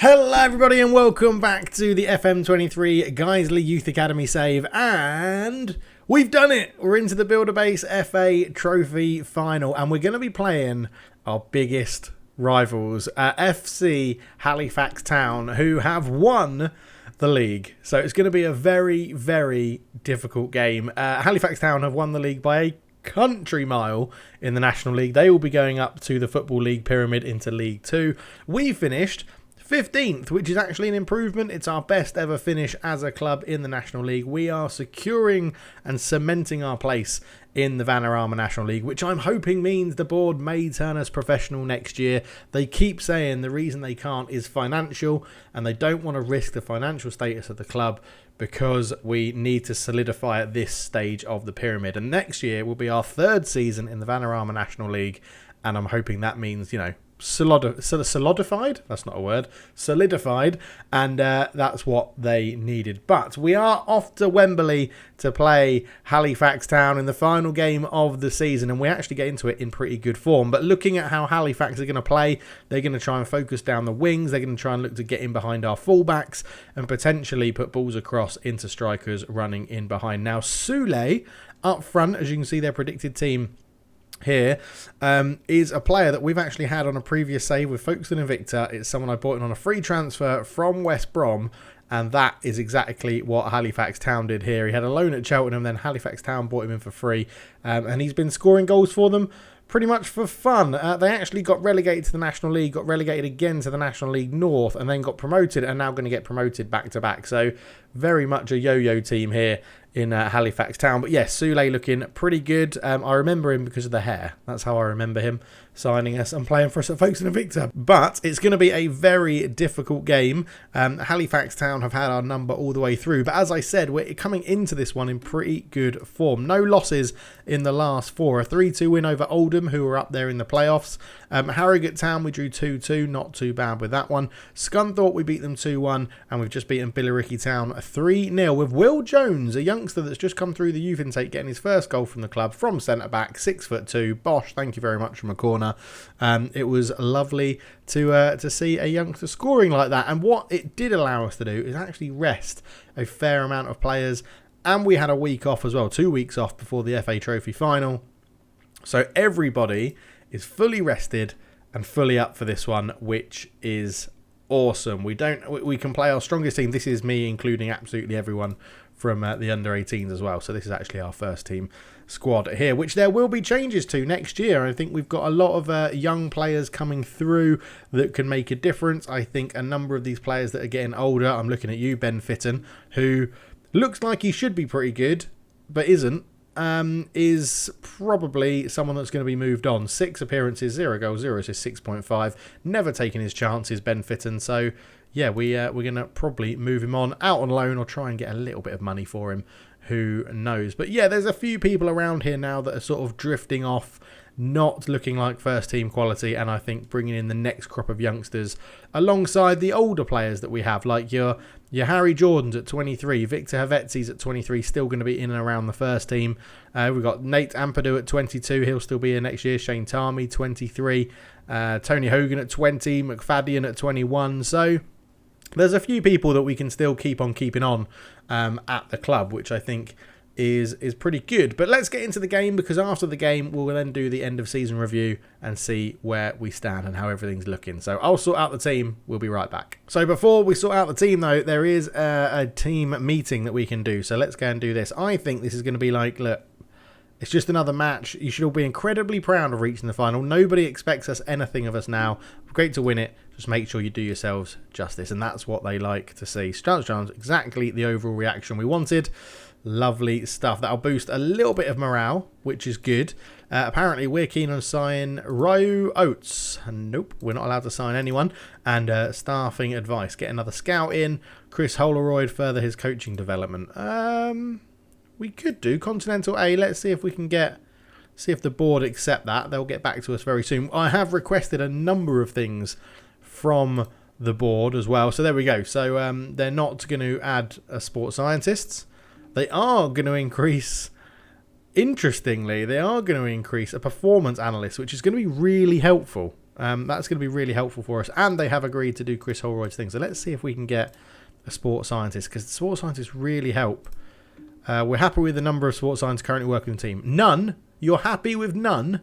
Hello everybody and welcome back to the FM23 Guiseley Youth Academy save, and we've done it! We're into the Builder Base FA Trophy Final and we're going to be playing our biggest rivals, FC Halifax Town, who have won the league. So it's going to be a very, very difficult game. Halifax Town have won the league by a country mile in the National League. They will be going up to the Football League Pyramid into League 2. We finished 15th, which is actually an improvement. It's our best ever finish as a club in the National League. We are securing and cementing our place in the Vanarama National League, which I'm hoping means the board may turn us professional next year. They keep saying the reason they can't is financial, and they don't want to risk the financial status of the club because we need to solidify at this stage of the pyramid. And next year will be our third season in the Vanarama National League, and I'm hoping that means, solidified, that's not a word, solidified, and that's what they needed. But we are off to Wembley to play Halifax Town in the final game of the season, and we actually get into it in pretty good form. But looking at how Halifax are going to play, they're going to try and focus down the wings, they're going to try and look to get in behind our fullbacks and potentially put balls across into strikers running in behind. Now Sule up front, as you can see, their predicted team here is a player that we've actually had on a previous save with Folkestone and Victor. It's someone I bought in on a free transfer from West Brom, and that is exactly what Halifax Town did here. He had a loan at Cheltenham, then Halifax Town bought him in for free, and he's been scoring goals for them pretty much for fun. They actually got relegated to the National League, got relegated again to the National League North, and then got promoted, and now going to get promoted back to back. So very much a yo-yo team here in Halifax Town. But yes, Sule looking pretty good. I remember him because of the hair. That's how I remember him signing us and playing for us at Folkestone and Victor. But it's going to be a very difficult game. Halifax Town have had our number all the way through. But as I said, we're coming into this one in pretty good form. No losses in the last four. A 3-2 win over Oldham, who were up there in the playoffs. Harrogate Town, we drew 2-2. Not too bad with that one. Scunthorpe, we beat them 2-1. And we've just beaten Billericay Town 3-0 with Will Jones, a youngster that's just come through the youth intake, getting his first goal from the club from centre-back, 6'2". Bosh, thank you very much from a corner. It was lovely to see a youngster scoring like that. And what it did allow us to do is actually rest a fair amount of players. And we had a week off as well, 2 weeks off before the FA Trophy Final. So everybody is fully rested and fully up for this one, which is awesome. We can play our strongest team. This is me including absolutely everyone from the under-18s as well. So this is actually our first team squad here, which there will be changes to next year. I think we've got a lot of young players coming through that can make a difference. I think a number of these players that are getting older, I'm looking at you, Ben Fitton, who looks like he should be pretty good, but isn't, is probably someone that's going to be moved on. 6 appearances, 0 goals, 0 assists, 6.5. Never taking his chances, Ben Fitton. So yeah, we're going to probably move him on out on loan or try and get a little bit of money for him. Who knows? But yeah, there's a few people around here now that are sort of drifting off, not looking like first team quality, and I think bringing in the next crop of youngsters alongside the older players that we have, like your Harry Jordans at 23, Victor Havetzi's at 23, still going to be in and around the first team. We've got Nate Ampadu at 22, he'll still be here next year. Shane Tarmy, 23, Tony Hogan at 20, McFadden at 21. So there's a few people that we can still keep on keeping on at the club, which I think is pretty good. But let's get into the game, because after the game we'll then do the end of season review and see where we stand and how everything's looking. So I'll sort out the team. We'll be right back. So before we sort out the team though, there is a team meeting that we can do. So let's go and do this. I think this is going to be like, look, it's just another match. You should all be incredibly proud of reaching the final. Nobody expects anything of us now. Great to win it. Just make sure you do yourselves justice. And that's what they like to see. Chance, exactly the overall reaction we wanted. Lovely stuff. That'll boost a little bit of morale, which is good. Apparently, we're keen on signing Ryu Oates. Nope, we're not allowed to sign anyone. And staffing advice. Get another scout in. Chris Holroyd, further his coaching development. We could do Continental A. Let's see if we can see if the board accept that. They'll get back to us very soon. I have requested a number of things from the board as well. So there we go. So they're not going to add sports scientists. They are going to increase, interestingly, they are going to increase a performance analyst, which is going to be really helpful. That's going to be really helpful for us. And they have agreed to do Chris Holroyd's thing. So let's see if we can get a sports scientist, because the sports scientists really help. We're happy with the number of sports scientists currently working in the team. None? You're happy with none?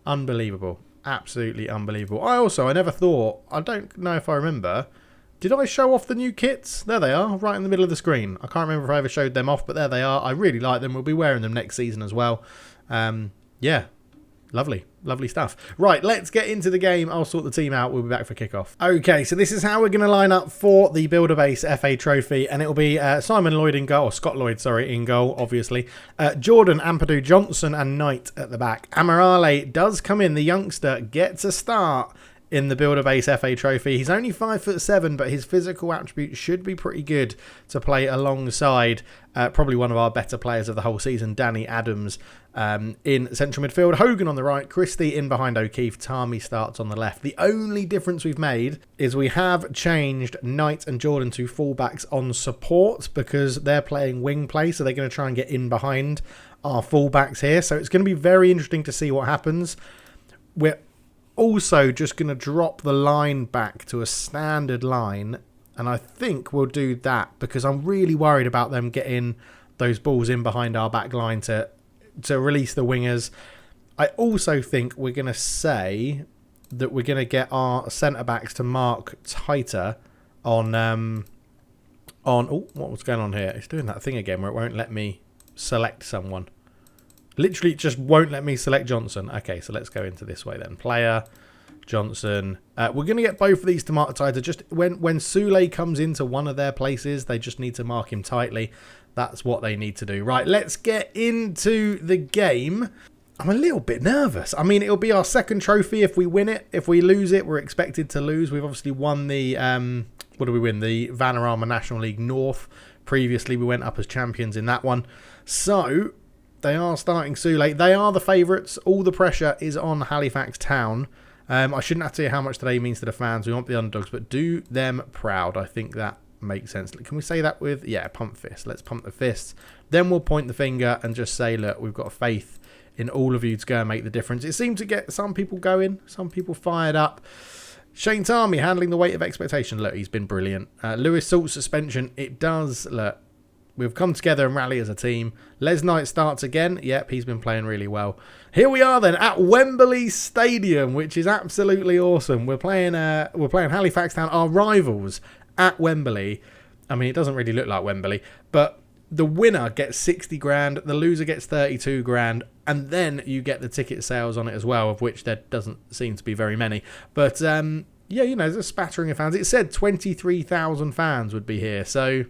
Unbelievable. Absolutely unbelievable. I never thought, I don't know if I remember, did I show off the new kits? There they are, right in the middle of the screen. I can't remember if I ever showed them off, but there they are. I really like them. We'll be wearing them next season as well. Yeah, lovely. Lovely stuff. Right, let's get into the game. I'll sort the team out. We'll be back for kickoff. Okay, so this is how we're going to line up for the Builder Base FA Trophy, and it'll be Simon Lloyd in goal, or Scott Lloyd, sorry, in goal, obviously. Jordan, Ampadu, Johnson, and Knight at the back. Amirale does come in. The youngster gets a start in the Builder Base FA Trophy. He's only 5'7", but his physical attributes should be pretty good to play alongside probably one of our better players of the whole season, Danny Adams, in central midfield. Hogan on the right, Christie in behind O'Keefe, Tarmy starts on the left. The only difference we've made is we have changed Knight and Jordan to fullbacks on support because they're playing wing play, so they're going to try and get in behind our fullbacks here. So it's going to be very interesting to see what happens. We're also just going to drop the line back to a standard line, and I think we'll do that because I'm really worried about them getting those balls in behind our back line to release the wingers. I also think we're going to say that we're going to get our centre backs to mark tighter on oh, what's going on here? It's doing that thing again where it won't let me select someone. Literally, it just won't let me select Johnson. Okay, so let's go into this way then. Player, Johnson. We're going to get both of these to mark tighter. Just when Sule comes into one of their places, they just need to mark him tightly. That's what they need to do. Right, let's get into the game. I'm a little bit nervous. I mean, it'll be our second trophy if we win it. If we lose it, we're expected to lose. We've obviously won the, what do we win? The Vanarama National League North. Previously, we went up as champions in that one. So they are starting Sule. They are the favourites. All the pressure is on Halifax Town. I shouldn't have to say how much today means to the fans. We want the underdogs, but do them proud. I think that makes sense. Can we say that with, yeah, pump fist. Let's pump the fists. Then we'll point the finger and just say, look, we've got faith in all of you to go and make the difference. It seemed to get some people going, some people fired up. Shane Tarmy handling the weight of expectation. Look, he's been brilliant. Lewis Salt's suspension. It does, look, we've come together and rally as a team. Les Knight starts again. Yep, he's been playing really well. Here we are then at Wembley Stadium, which is absolutely awesome. We're playing Halifax Town, our rivals, at Wembley. I mean, it doesn't really look like Wembley, but the winner gets 60 grand, the loser gets 32 grand, and then you get the ticket sales on it as well, of which there doesn't seem to be very many. But yeah, you know, there's a spattering of fans. It said 23,000 fans would be here, so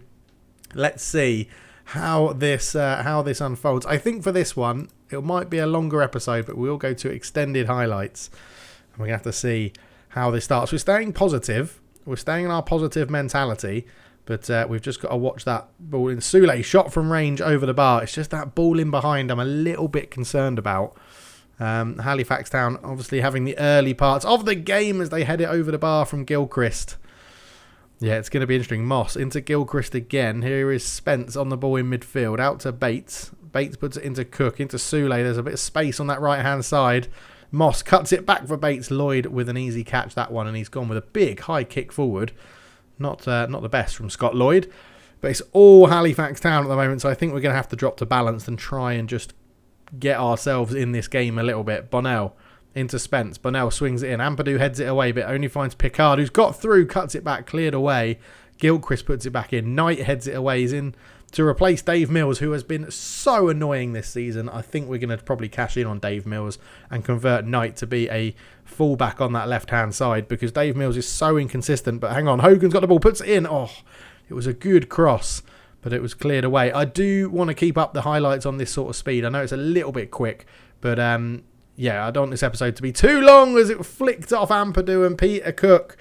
let's see how this unfolds. I think for this one, it might be a longer episode, but we'll go to extended highlights. And we're going to have to see how this starts. We're staying positive. We're staying in our positive mentality. But we've just got to watch that ball in. Sule, shot from range over the bar. It's just that ball in behind I'm a little bit concerned about. Halifax Town obviously having the early parts of the game as they head it over the bar from Gilchrist. Yeah, it's going to be interesting. Moss into Gilchrist again. Here is Spence on the ball in midfield. Out to Bates. Bates puts it into Cook. Into Sule. There's a bit of space on that right-hand side. Moss cuts it back for Bates. Lloyd with an easy catch, that one. And he's gone with a big high kick forward. Not the best from Scott Lloyd. But it's all Halifax Town at the moment. So I think we're going to have to drop to balance and try and just get ourselves in this game a little bit. Bonnell into Spence. Bonnell swings it in. Ampadu heads it away, but only finds Picard, who's got through, cuts it back, cleared away. Gilchrist puts it back in. Knight heads it away. He's in to replace Dave Mills, who has been so annoying this season. I think we're going to probably cash in on Dave Mills and convert Knight to be a fullback on that left-hand side because Dave Mills is so inconsistent. But hang on, Hogan's got the ball, puts it in. Oh, it was a good cross, but it was cleared away. I do want to keep up the highlights on this sort of speed. I know it's a little bit quick, but yeah, I don't want this episode to be too long as it flicked off Ampadu and Peter Cook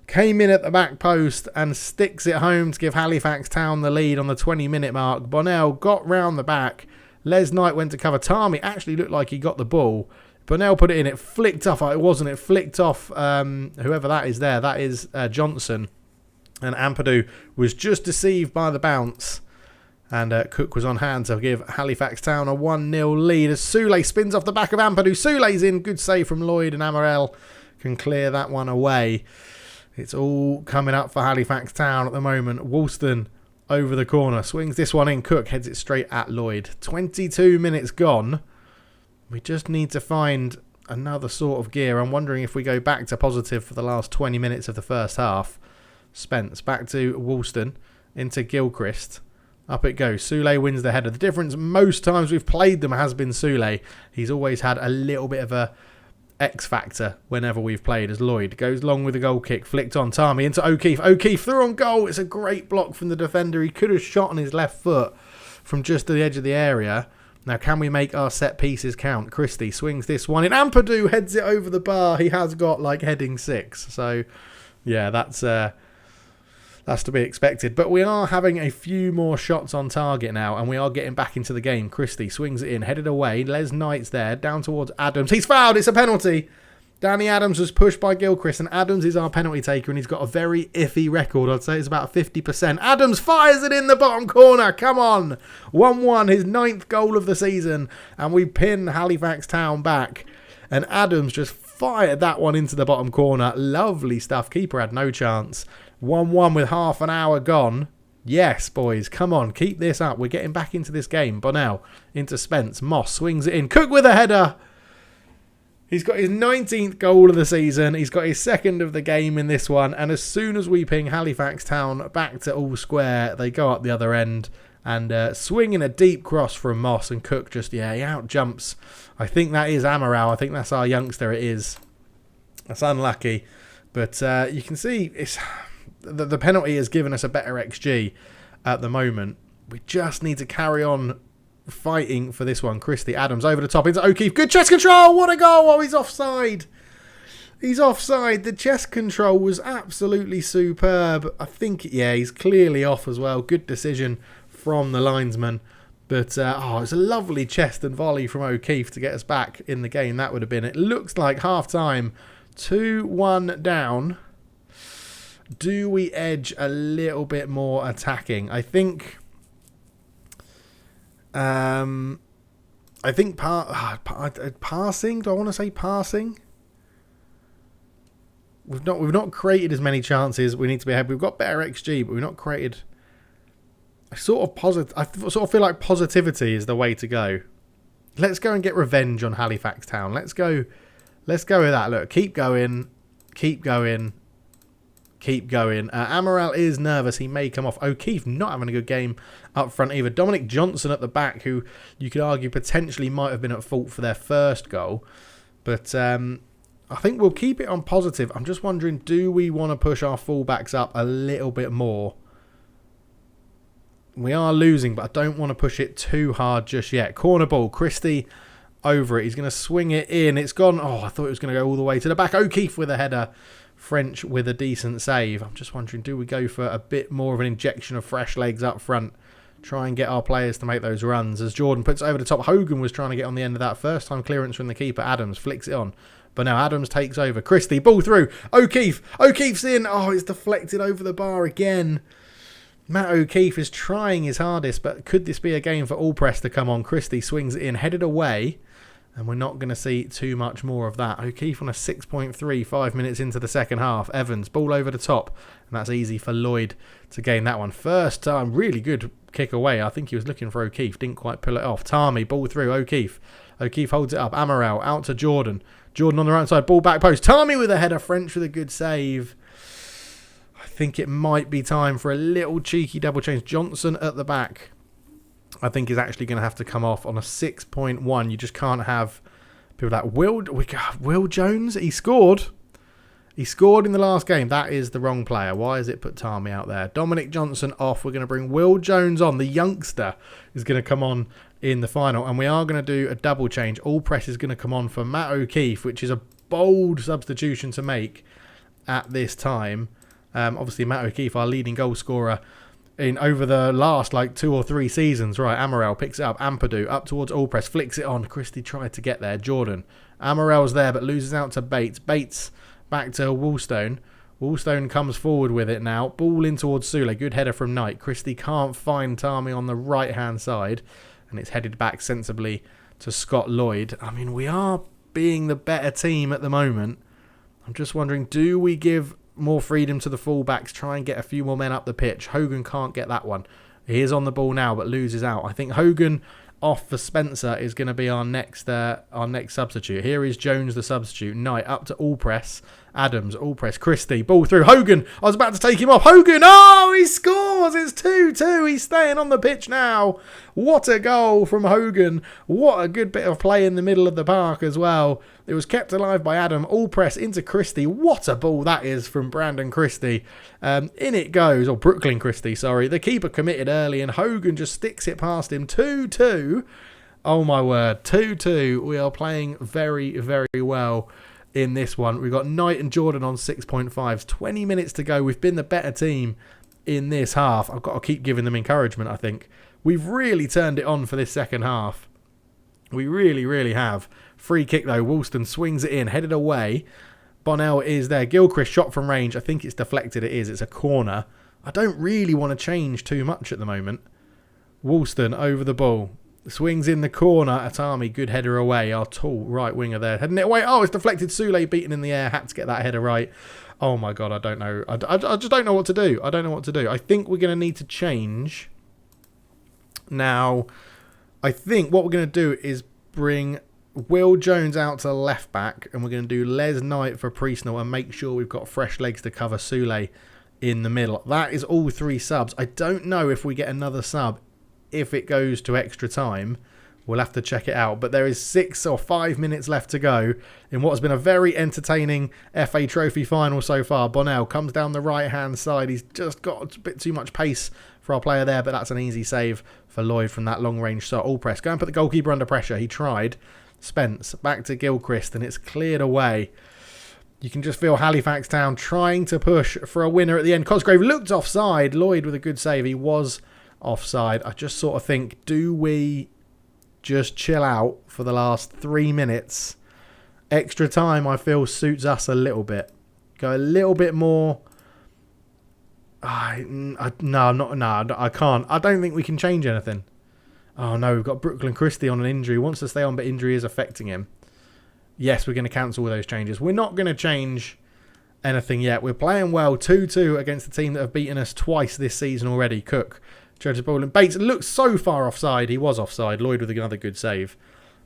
came in at the back post and sticks it home to give Halifax Town the lead on the 20-minute mark. Bonnell got round the back. Les Knight went to cover. Tarmy actually looked like he got the ball. Bonnell put it in. It flicked off. It wasn't. It flicked off whoever that is there. That is Johnson. And Ampadu was just deceived by the bounce. And Cook was on hand to give Halifax Town a 1-0 lead as Sule spins off the back of Ampadu. Sule's in. Good save from Lloyd, and Amarel can clear that one away. It's all coming up for Halifax Town at the moment. Woolston over the corner. Swings this one in. Cook heads it straight at Lloyd. 22 minutes gone. We just need to find another sort of gear. I'm wondering if we go back to positive for the last 20 minutes of the first half. Spence back to Woolston. Into Gilchrist. Up it goes. Soulé wins the header. The difference most times we've played them has been Soulé. He's always had a little bit of a X factor whenever we've played as Lloyd. Goes long with a goal kick. Flicked on. Tarmy into O'Keefe. O'Keefe through on goal. It's a great block from the defender. He could have shot on his left foot from just to the edge of the area. Now, can we make our set pieces count? Christie swings this one in. Ampadu heads it over the bar. He has got like heading 6. So, yeah, that's to be expected. But we are having a few more shots on target now, and we are getting back into the game. Christie swings it in, headed away. Les Knight's there, down towards Adams. He's fouled. It's a penalty. Danny Adams was pushed by Gilchrist, and Adams is our penalty taker, and he's got a very iffy record. I'd say it's about 50%. Adams fires it in the bottom corner. Come on. 1-1, his 9th goal of the season, and we pin Halifax Town back. And Adams just fired that one into the bottom corner. Lovely stuff. Keeper had no chance. 1-1 with half an hour gone. Yes, boys, come on, keep this up. We're getting back into this game. Bonnell into Spence. Moss swings it in. Cook with a header. He's got his 19th goal of the season. He's got his 2nd of the game in this one. And as soon as we ping Halifax Town back to all square, they go up the other end and swinging a deep cross from Moss. And Cook just, he out jumps. I think that is Amaral. I think that's our youngster. It is. That's unlucky. But you can see it's the penalty has given us a better XG at the moment. We just need to carry on fighting for this one. Christie Adams over the top into O'Keefe. Good chest control. What a goal. Oh, he's offside. He's offside. The chest control was absolutely superb. I think, yeah, he's clearly off as well. Good decision from the linesman. But, it's a lovely chest and volley from O'Keefe to get us back in the game. That would have been it. Looks like half-time. 2-1 down. Do we edge a little bit more attacking? I think passing. Do I want to say passing? We've not created as many chances. We need to be ahead. We've got better XG, but we've not created. I sort of feel like positivity is the way to go. Let's go and get revenge on Halifax Town. Let's go with that. Look, keep going. Amaral is nervous. He may come off. O'Keefe not having a good game up front either. Dominic Johnson at the back, who you could argue potentially might have been at fault for their first goal. But I think we'll keep it on positive. I'm just wondering, do we want to push our fullbacks up a little bit more? We are losing, but I don't want to push it too hard just yet. Corner ball. Christie over it. He's going to swing it in. It's gone. Oh, I thought it was going to go all the way to the back. O'Keefe with a header. French with a decent save. I'm just wondering, do we go for a bit more of an injection of fresh legs up front? Try and get our players to make those runs. As Jordan puts it over the top, Hogan was trying to get on the end of that. First time clearance from the keeper. Adams flicks it on. But now Adams takes over. Christie, ball through. O'Keefe. O'Keefe's in. Oh, it's deflected over the bar again. Matt O'Keefe is trying his hardest, but could this be a game for all press to come on? Christie swings it in, headed away. And we're not going to see too much more of that. O'Keefe on a 6.3, 5 minutes into the second half. Evans, ball over the top. And that's easy for Lloyd to gain that one. First time, really good kick away. I think he was looking for O'Keefe. Didn't quite pull it off. Tarmy, ball through. O'Keefe. O'Keefe holds it up. Amaral out to Jordan. Jordan on the right side. Ball back post. Tarmy with a header. French with a good save. I think it might be time for a little cheeky double change. Johnson at the back, I think, is actually going to have to come off on a 6.1. You just can't have people like Will Jones. He scored. He scored in the last game. That is the wrong player. Why has it put Tarmy out there? Dominic Johnson off. We're going to bring Will Jones on. The youngster is going to come on in the final. And we are going to do a double change. All press is going to come on for Matt O'Keefe, which is a bold substitution to make at this time. Obviously, Matt O'Keefe, our leading goal scorer in over the last 2 or 3 seasons. Right, Amaral picks it up. Ampadu up towards all press, flicks it on. Christie tried to get there. Jordan. Amaral's there, but loses out to Bates. Bates back to Woolstone. Woolstone comes forward with it now. Ball in towards Soulé. Good header from Knight. Christie can't find Tarmy on the right-hand side. And it's headed back sensibly to Scott Lloyd. I mean, we are being the better team at the moment. I'm just wondering, do we give more freedom to the fullbacks, try and get a few more men up the pitch? Hogan can't get that one. He is on the ball now, but loses out. I think Hogan off for Spencer is going to be our next substitute. Here is Jones, the substitute. Knight up to all press. Adams, all press. Christie, ball through. Hogan, I was about to take him off. Hogan, oh, he scores. It's 2-2. He's staying on the pitch now. What a goal from Hogan. What a good bit of play in the middle of the park as well. It was kept alive by Adam. All press into Christie. What a ball that is from Brandon Christie. In it goes, or Brooklyn Christie, sorry. The keeper committed early and Hogan just sticks it past him. 2-2. Oh my word. 2-2. We are playing very, very well in this one. We've got Knight and Jordan on 6.5s. 20 minutes to go. We've been the better team in this half. I've got to keep giving them encouragement, I think. We've really turned it on for this second half. We really, really have. Free kick though. Woolston swings it in, headed away. Bonnell is there. Gilchrist shot from range. I think it's deflected. It is. It's a corner. I don't really want to change too much at the moment. Woolston over the ball. Swings in the corner. Atami, good header away. Our tall right winger there. Heading it away. Oh, it's deflected. Sule beaten in the air. Had to get that header right. Oh my God, I don't know. I just don't know what to do. I don't know what to do. I think we're going to need to change. Now, I think what we're going to do is bring Will Jones out to left back. And we're going to do Les Knight for Priestnall and make sure we've got fresh legs to cover Sule in the middle. That is all three subs. I don't know if we get another sub if it goes to extra time. We'll have to check it out. But there is 6 or 5 minutes left to go in what has been a very entertaining FA Trophy final so far. Bonnell comes down the right-hand side. He's just got a bit too much pace for our player there, but that's an easy save for Lloyd from that long-range shot. All press. Go and put the goalkeeper under pressure. He tried. Spence back to Gilchrist, and it's cleared away. You can just feel Halifax Town trying to push for a winner at the end. Cosgrave looked offside. Lloyd with a good save. He was offside. I just sort of think, do we just chill out for the last 3 minutes? Extra time, I feel, suits us a little bit. Go a little bit more. I can't. I don't think we can change anything. Oh no, we've got Brooklyn Christie on an injury. Wants to stay on, but injury is affecting him. Yes, we're going to cancel all those changes. We're not going to change anything yet. We're playing well. 2-2 against the team that have beaten us twice this season already. Cook. Judge the ball, and Bates looks so far offside. He was offside. Lloyd with another good save.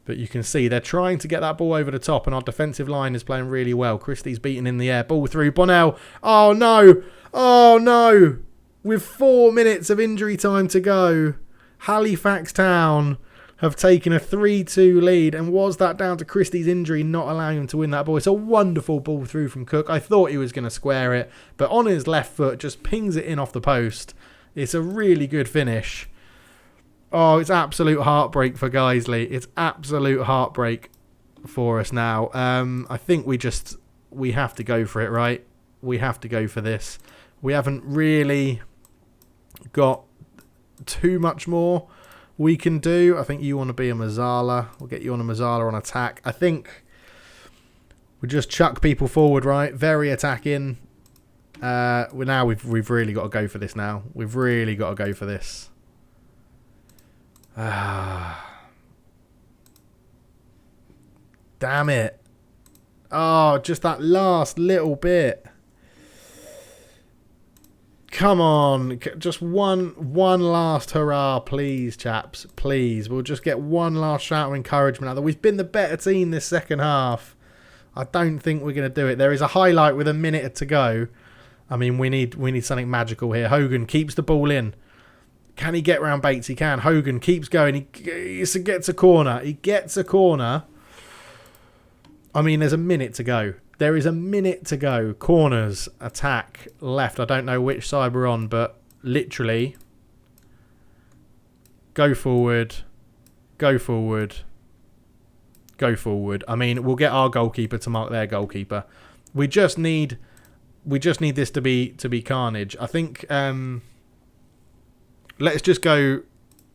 But you can see they're trying to get that ball over the top, and our defensive line is playing really well. Christie's beaten in the air. Ball through. Bonnell. Oh, no. Oh, no. With 4 minutes of injury time to go, Halifax Town have taken a 3-2 lead. And was that down to Christie's injury not allowing him to win that ball? It's a wonderful ball through from Cook. I thought he was going to square it, but on his left foot, just pings it in off the post. It's a really good finish. Oh, it's absolute heartbreak for Guiseley. It's absolute heartbreak for us now. I think we have to go for it, right? We have to go for this. We haven't really got too much more we can do. I think you want to be a Mazzala. We'll get you on a Mazzala on attack. I think we just chuck people forward, right? Very attacking. We've really got to go for this now. We've really got to go for this. Damn it. Oh, just that last little bit. Come on. Just one last hurrah, please, chaps. Please. We'll just get one last shout of encouragement out there. We've been the better team this second half. I don't think we're going to do it. There is a highlight with a minute to go. I mean, we need something magical here. Hogan keeps the ball in. Can he get round Bates? He can. Hogan keeps going. He gets a corner. He gets a corner. I mean, there's a minute to go. There is a minute to go. Corners, attack, left. I don't know which side we're on, but literally go forward, go forward, go forward. I mean, we'll get our goalkeeper to mark their goalkeeper. We just need this to be carnage. I think let's just go.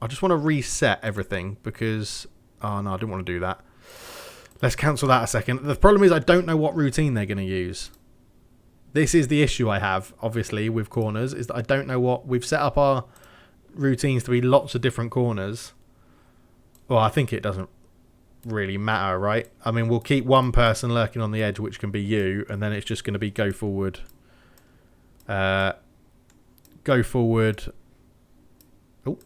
I just want to reset everything because oh no, I didn't want to do that. Let's cancel that a second. The problem is I don't know what routine they're going to use. This is the issue I have, obviously, with corners, is that I don't know what... We've set up our routines to be lots of different corners. Well, I think it doesn't... really matter, right? I mean, we'll keep one person lurking on the edge, which can be you, and then it's just going to be go forward. Go forward. Oh,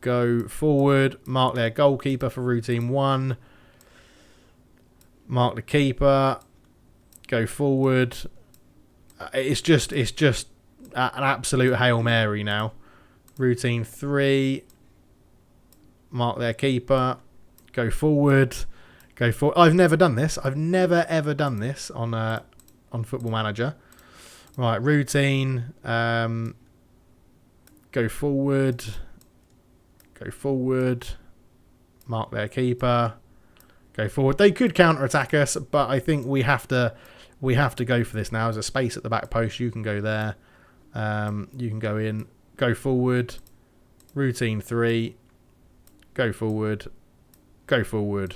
go forward. Mark their goalkeeper for routine 1. Mark the keeper. Go forward. It's just an absolute Hail Mary now. Routine 3. Mark their keeper. Go forward. Go forward. I've never done this. I've never ever done this on Football Manager. Right, routine. Go forward. Go forward. Mark their keeper. Go forward. They could counter-attack us, but I think we have to go for this now. There's a space at the back post. You can go there. You can go in. Go forward. Routine 3. Go forward. Go forward.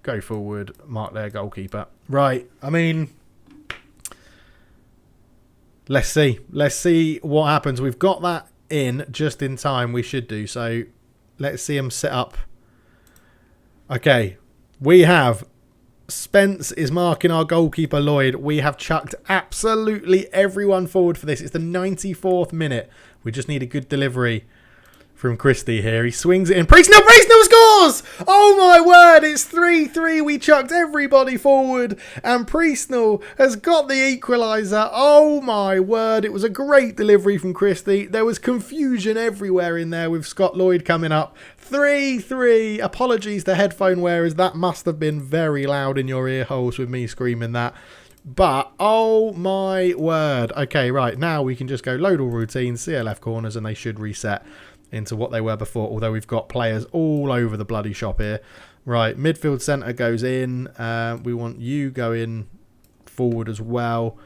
Go forward. Mark their goalkeeper. Right. I mean, let's see. Let's see what happens. We've got that in just in time. We should do. So let's see them set up. Okay. We have Spence is marking our goalkeeper, Lloyd. We have chucked absolutely everyone forward for this. It's the 94th minute. We just need a good delivery from Christie here. He swings it in. Priestnell scores! Oh my word, it's 3-3. We chucked everybody forward and Priestnell has got the equaliser. Oh my word, it was a great delivery from Christie. There was confusion everywhere in there with Scott Lloyd coming up. 3-3. Apologies to headphone wearers. That must have been very loud in your ear holes with me screaming that. But, oh my word. Okay, right. Now we can just go load all routines, CLF corners, and they should reset into what they were before, although we've got players all over the bloody shop here. Right, midfield centre goes in. We want you going forward as well.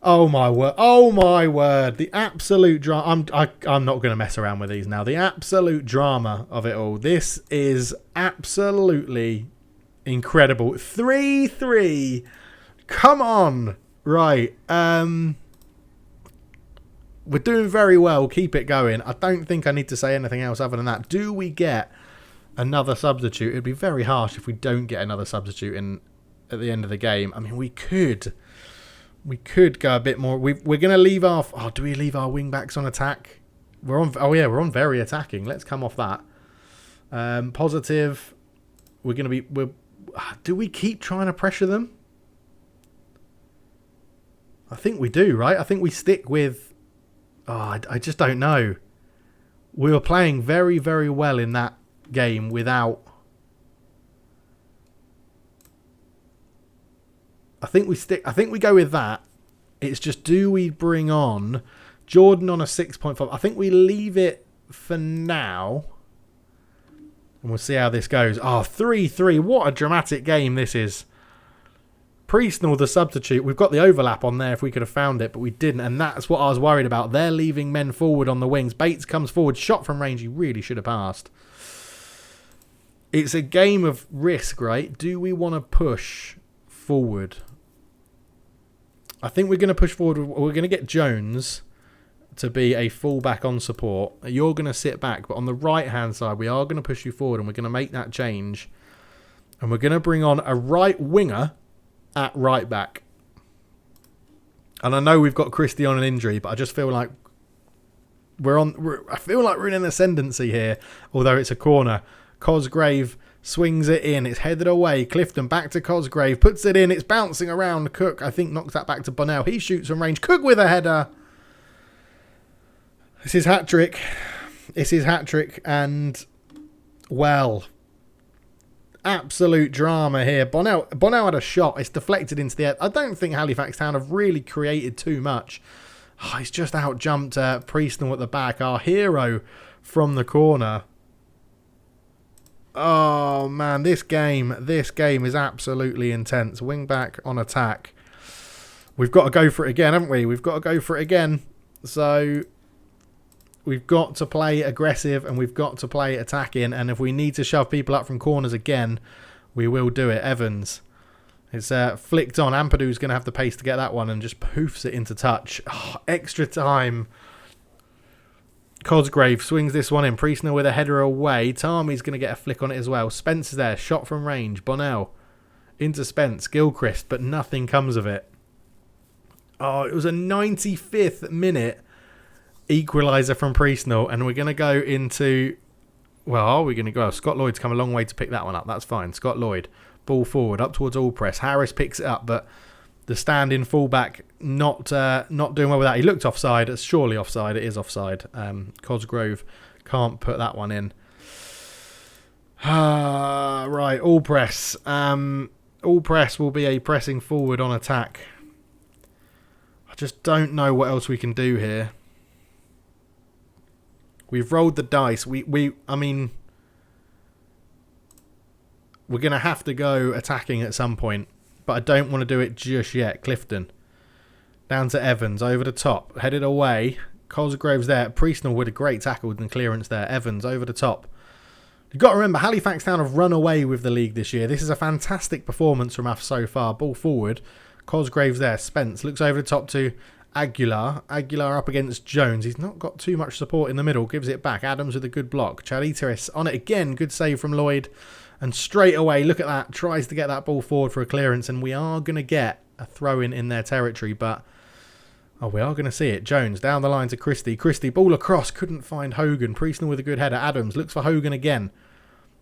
Oh my word! Oh my word! The absolute drama. I'm not going to mess around with these now. The absolute drama of it all. This is absolutely incredible. 3-3. Come on! Right. We're doing very well. Keep it going. I don't think I need to say anything else other than that. Do we get another substitute? It'd be very harsh if we don't get another substitute in at the end of the game. I mean, we could go a bit more. We're going to leave our... Oh, do we leave our wing backs on attack? We're on... Oh, yeah, we're on very attacking. Let's come off that. Positive. We're going to be... Do we keep trying to pressure them? I think we do, right? I think we stick with... Oh, I just don't know. We were playing very, very well in that game without... I think we go with that. It's just, do we bring on Jordan on a 6.5? I think we leave it for now. And we'll see how this goes. Oh, 3-3. What a dramatic game this is. Priestnell, the substitute. We've got the overlap on there if we could have found it, but we didn't. And that's what I was worried about. They're leaving men forward on the wings. Bates comes forward. Shot from range. He really should have passed. It's a game of risk, right? Do we want to push forward? I think we're going to push forward. We're going to get Jones to be a fullback on support. You're going to sit back. But on the right-hand side, we are going to push you forward and we're going to make that change. And we're going to bring on a right winger at right back. And I know we've got Christie on an injury, but I just feel like I feel like we're in an ascendancy here, although it's a corner. Cosgrave swings it in. It's headed away. Clifton back to Cosgrave. Puts it in. It's bouncing around. Cook, I think, knocks that back to Bonnell. He shoots from range. Cook with a header. It's his hat-trick. It's his hat-trick. And, well... absolute drama here. Bonnell had a shot. It's deflected into the air. I don't think Halifax Town have really created too much. Oh, he's just out-jumped Priestnell at the back. Our hero from the corner. Oh, man. This game is absolutely intense. Wing back on attack. We've got to go for it again, haven't we? We've got to go for it again. So... we've got to play aggressive and we've got to play attacking. And if we need to shove people up from corners again, we will do it. Evans. It's flicked on. Ampadu's going to have the pace to get that one and just poofs it into touch. Oh, extra time. Cosgrave swings this one in. Priestner with a header away. Tarmy's going to get a flick on it as well. Spence is there. Shot from range. Bonnell into Spence. Gilchrist, but nothing comes of it. Oh, it was a 95th minute equaliser from Priestnell, and we're going to go into... Well, are we going to go? Scott Lloyd's come a long way to pick that one up. That's fine. Scott Lloyd, ball forward, up towards all press. Harris picks it up, but the stand-in fullback not doing well with that. He looked offside. It's surely offside. It is offside. Cosgrove can't put that one in. Right, all press. All press will be a pressing forward on attack. I just don't know what else we can do here. We've rolled the dice. I mean, we're going to have to go attacking at some point, but I don't want to do it just yet. Clifton. Down to Evans, over the top. Headed away. Cosgrove's there. Priestnell with a great tackle and clearance there. Evans over the top. You've got to remember, Halifax Town have run away with the league this year. This is a fantastic performance from us so far. Ball forward. Cosgrave's there. Spence looks over the top to Aguilar. Aguilar up against Jones. He's not got too much support in the middle. Gives it back. Adams with a good block. Chaliteris on it again. Good save from Lloyd. And straight away, look at that. Tries to get that ball forward for a clearance. And we are going to get a throw-in in their territory. But, oh, we are going to see it. Jones down the line to Christie. Christie, ball across. Couldn't find Hogan. Priestnell with a good header. Adams looks for Hogan again.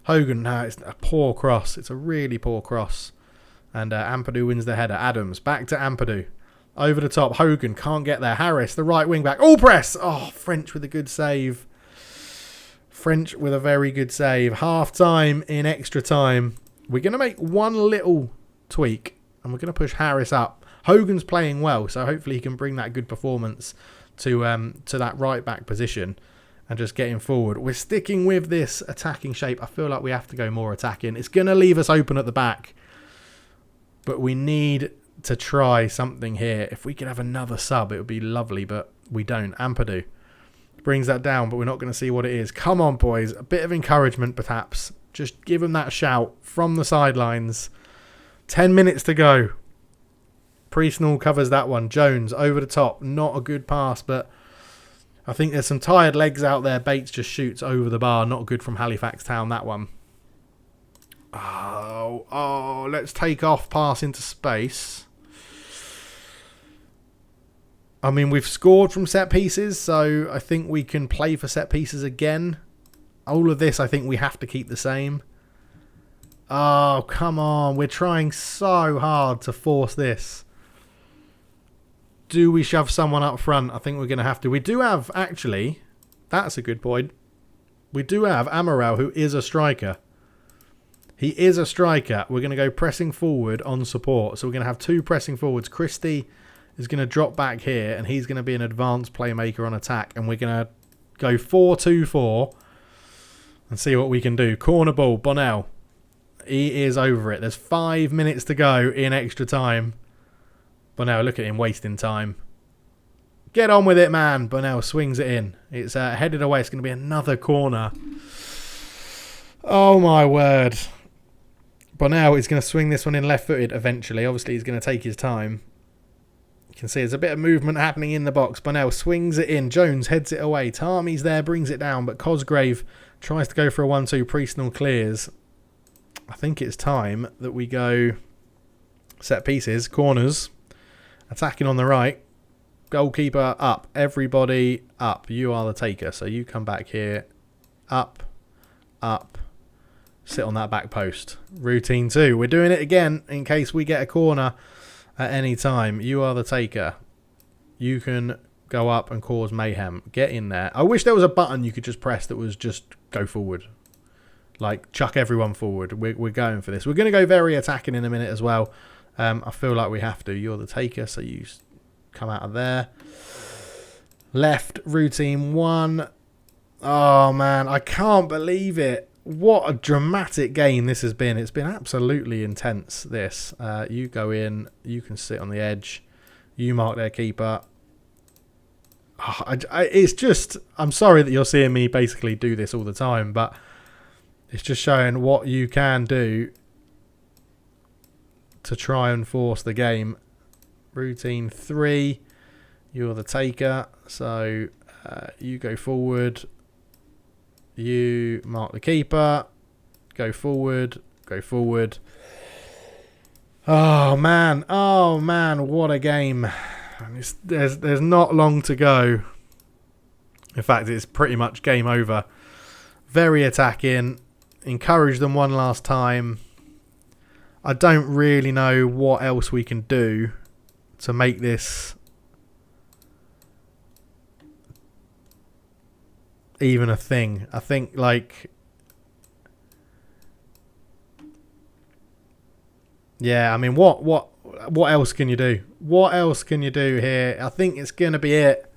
Hogan, no, it's a poor cross. It's a really poor cross. And Ampadu wins the header. Adams, back to Ampadu. Over the top. Hogan can't get there. Harris, the right wing back. All press. Oh, French with a good save. French with a very good save. Half time in extra time. We're going to make one little tweak. And we're going to push Harris up. Hogan's playing well. So hopefully he can bring that good performance to that right back position. And just getting forward. We're sticking with this attacking shape. I feel like we have to go more attacking. It's going to leave us open at the back. But we need to try something here. If we could have another sub, it would be lovely, but we don't. Ampadu brings that down, but we're not going to see what it is. Come on, boys. A bit of encouragement, perhaps. Just give them that shout from the sidelines. 10 minutes to go. Priestnell covers that one. Jones over the top. Not a good pass, but I think there's some tired legs out there. Bates just shoots over the bar. Not good from Halifax Town, that one. Oh, let's take off, pass into space. I mean, we've scored from set pieces, so I think we can play for set pieces again. All of this, I think we have to keep the same. Oh, come on. We're trying so hard to force this. Do we shove someone up front? I think we're going to have to. We do have, actually, that's a good point. We do have Amaral, who is a striker. He is a striker. We're going to go pressing forward on support. So we're going to have two pressing forwards. Christie is going to drop back here, and he's going to be an advanced playmaker on attack. And we're going to go 4-2-4 and see what we can do. Corner ball, Bonnell. He is over it. There's 5 minutes to go in extra time. Bonnell, look at him wasting time. Get on with it, man. Bonnell swings it in. It's headed away. It's going to be another corner. Oh, my word. Bonnell is going to swing this one in left-footed eventually. Obviously, he's going to take his time. You can see there's a bit of movement happening in the box. Bonnell swings it in. Jones heads it away. Tarmy's there, brings it down. But Cosgrave tries to go for a 1-2. Priestnell clears. I think it's time that we go set pieces, corners. Attacking on the right. Goalkeeper up. Everybody up. You are the taker. So you come back here. Up. Up. Sit on that back post. Routine 2. We're doing it again in case we get a corner at any time. You are the taker. You can go up and cause mayhem. Get in there. I wish there was a button you could just press that was just go forward. Like chuck everyone forward. We're going for this. We're going to go very attacking in a minute as well. I feel like we have to. You're the taker, so you come out of there. Left, routine 1. Oh, man. I can't believe it. What a dramatic game this has been. It's been absolutely intense, this. You go in. You can sit on the edge. You mark their keeper. Oh, it's just... I'm sorry that you're seeing me basically do this all the time, but it's just showing what you can do to try and force the game. Routine 3. You're the taker. So You go forward. You mark the keeper. Go forward. Go forward. Oh man, what a game. There's not long to go. In fact, it's pretty much game over. Very attacking. Encourage them one last time. I don't really know what else we can do to make this even a thing. I think, like... Yeah, I mean, what else can you do? What else can you do here? I think it's going to be it.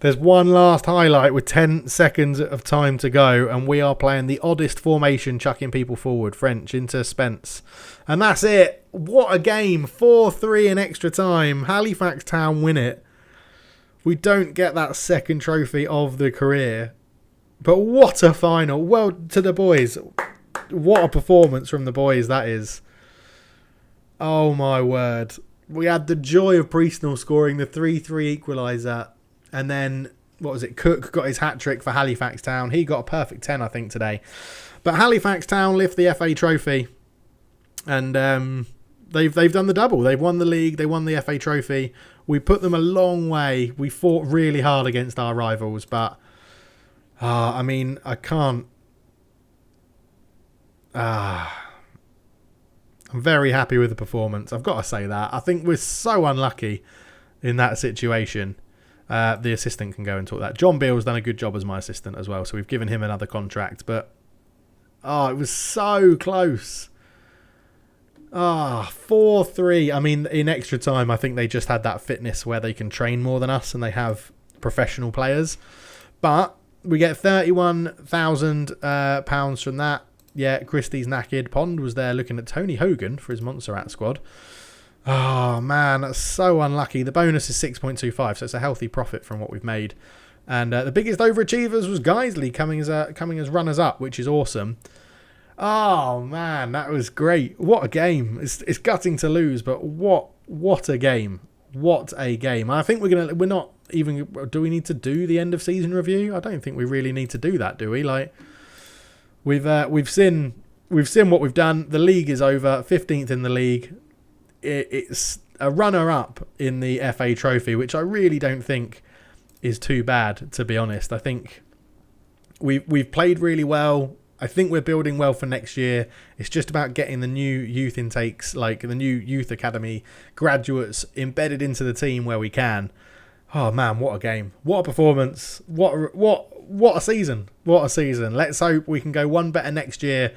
There's one last highlight with 10 seconds of time to go, and we are playing the oddest formation, chucking people forward, French into Spence. And that's it. What a game. 4-3 in extra time. Halifax Town win it. We don't get that second trophy of the career. But what a final. Well, to the boys. What a performance from the boys that is. Oh my word. We had the joy of Priestnall scoring the 3-3 equaliser. And then, what was it? Cook got his hat-trick for Halifax Town. He got a perfect 10, I think, today. But Halifax Town lift the FA trophy. And they've done the double. They've won the league. They won the FA trophy. We put them a long way. We fought really hard against our rivals. But, I mean, I can't... I'm very happy with the performance. I've got to say that. I think we're so unlucky in that situation. The assistant can go and talk that. John Beale's done a good job as my assistant as well, so we've given him another contract. But, it was so close. 4-3. I mean, in extra time, I think they just had that fitness where they can train more than us and they have professional players. But we get £31,000 from that. Yeah, Christie's knackered. Pond was there looking at Tony Hogan for his Montserrat squad. Oh, man, that's so unlucky. The bonus is 6.25, so it's a healthy profit from what we've made. And the biggest overachievers was Guiseley coming as runners-up, which is awesome. Oh, man, that was great. What a game. It's gutting to lose, but what a game. What a game. I think we're not even... Do we need to do the end-of-season review? I don't think we really need to do that, do we? Like... We've seen what we've done. The league is over. 15th in the league. It's a runner-up in the FA Trophy, which I really don't think is too bad, to be honest. I think we've played really well. I think we're building well for next year. It's just about getting the new youth intakes, like the new youth academy graduates, embedded into the team where we can. Oh man, what a game! What a performance! What a season! What a season! Let's hope we can go one better next year,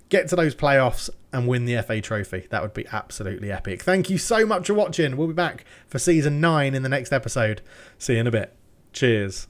get to those playoffs and win the FA Trophy. That would be absolutely epic. Thank you so much for watching. We'll be back for season 9 in the next episode. See you in a bit. Cheers.